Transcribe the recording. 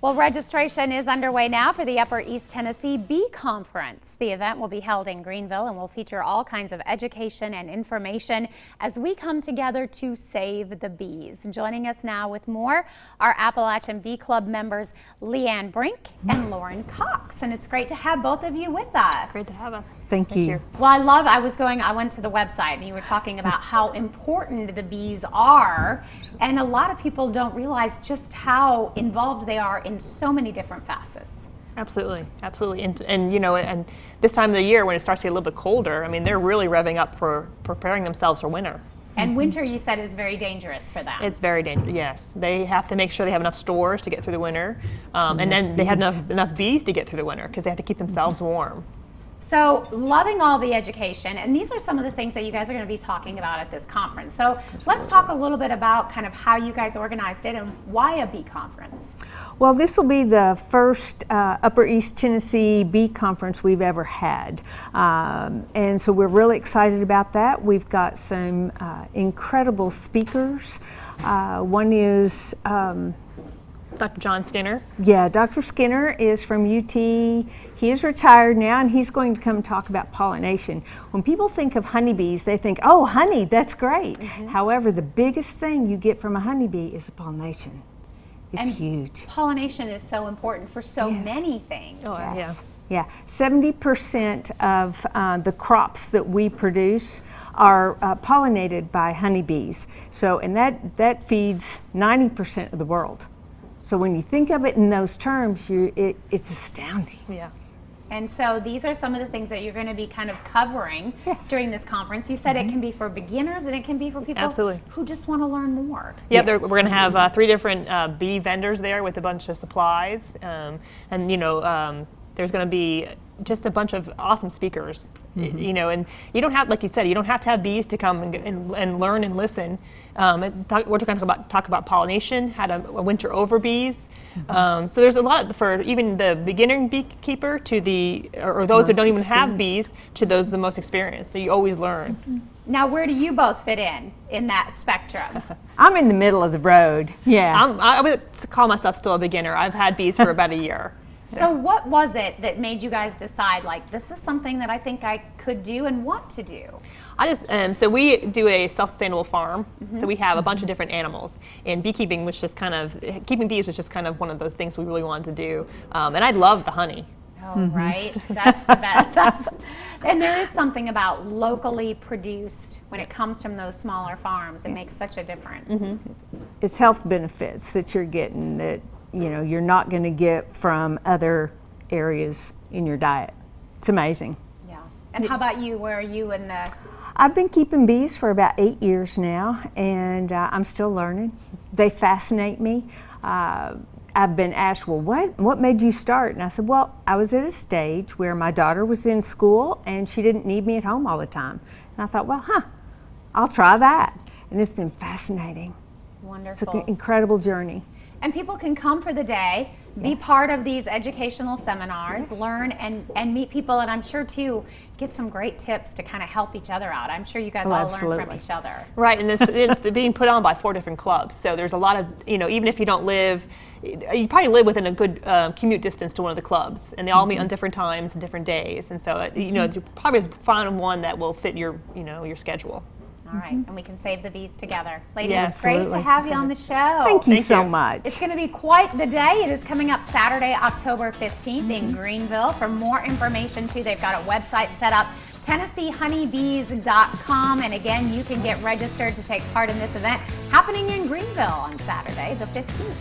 Well, registration is underway now for the Upper East Tennessee Bee Conference. The event will be held in Greeneville and will feature all kinds of education and information as we come together to save the bees. Joining us now with more are Appalachian Bee Club members Leigh and Brink and Lauren Cox. And it's great to have both of you with us. Great to have us. Thank you. Well, I went to the website and you were talking about how important the bees are. And a lot of people don't realize just how involved they are in so many different facets. Absolutely, absolutely. And you know, and this time of the year when it starts to get a little bit colder, I mean, they're really revving up for preparing themselves for winter. And winter, you said, is very dangerous for them. It's very dangerous, yes. They have to make sure they have enough stores to get through the winter. And then they have enough bees to get through the winter because they have to keep themselves warm. So, loving all the education, and these are some of the things that you guys are going to be talking about at this conference. So, let's talk a little bit about kind of how you guys organized it and why a bee conference. Well, this will be the first Upper East Tennessee Bee Conference we've ever had. And so we're really excited about that. We've got some incredible speakers. One is Dr. John Skinner. Yeah, Dr. Skinner is from UT. He is retired now, and he's going to come talk about pollination. When people think of honeybees, they think, oh, honey, that's great. However, the biggest thing you get from a honeybee is the pollination. It's huge. Pollination is so important for so many things. Oh, yes. Yeah, 70% of the crops that we produce are pollinated by honeybees. So, and that feeds 90% of the world. So when you think of it in those terms, it's astounding. Yeah. And so these are some of the things that you're going to be kind of covering during this conference. You said it can be for beginners and it can be for people who just want to learn more. Yeah, we're going to have 3 different bee vendors there with a bunch of supplies. And, you know, there's going to be just a bunch of awesome speakers. You know, and you don't have, like you said, you don't have to have bees to come and learn and listen. We're going to talk about pollination, how to winter over bees. So there's a lot for even the beginning beekeeper to or those who don't even have bees to those the most experienced. So you always learn. Now, where do you both fit in that spectrum? I'm in the middle of the road. Yeah. I would call myself still a beginner. I've had bees for about a year. So what was it that made you guys decide, like, this is something that I think I could do and want to do? So we do a self-sustainable farm. So we have a bunch of different animals. And beekeeping was just keeping bees was just kind of one of the things we really wanted to do. And I love the honey. Oh, right. That's the best. And there is something about locally produced when it comes from those smaller farms. It makes such a difference. It's health benefits that you're getting that you're not going to get from other areas in your diet. It's amazing. Yeah. And how about you? Where are you in the... I've been keeping bees for about 8 years now, and I'm still learning. They fascinate me. I've been asked, well, what made you start? And I said, well, I was at a stage where my daughter was in school and she didn't need me at home all the time. And I thought, well, I'll try that. And it's been fascinating. Wonderful. It's an incredible journey. And people can come for the day, be part of these educational seminars, learn and meet people, and I'm sure too get some great tips to kind of help each other out. I'm sure you guys all learn from each other. Right, and it's being put on by 4 different clubs. So there's a lot of, even if you don't live, you probably live within a good commute distance to one of the clubs, and they all meet on different times and different days. And so you probably find one that will fit your your schedule. All right, and we can save the bees together. Ladies, Yeah, it's great to have you on the show. Thank you so much. It's going to be quite the day. It is coming up Saturday, October 15th in Greeneville. For more information, too, they've got a website set up, TennesseeHoneybees.com. And again, you can get registered to take part in this event happening in Greeneville on Saturday, the 15th.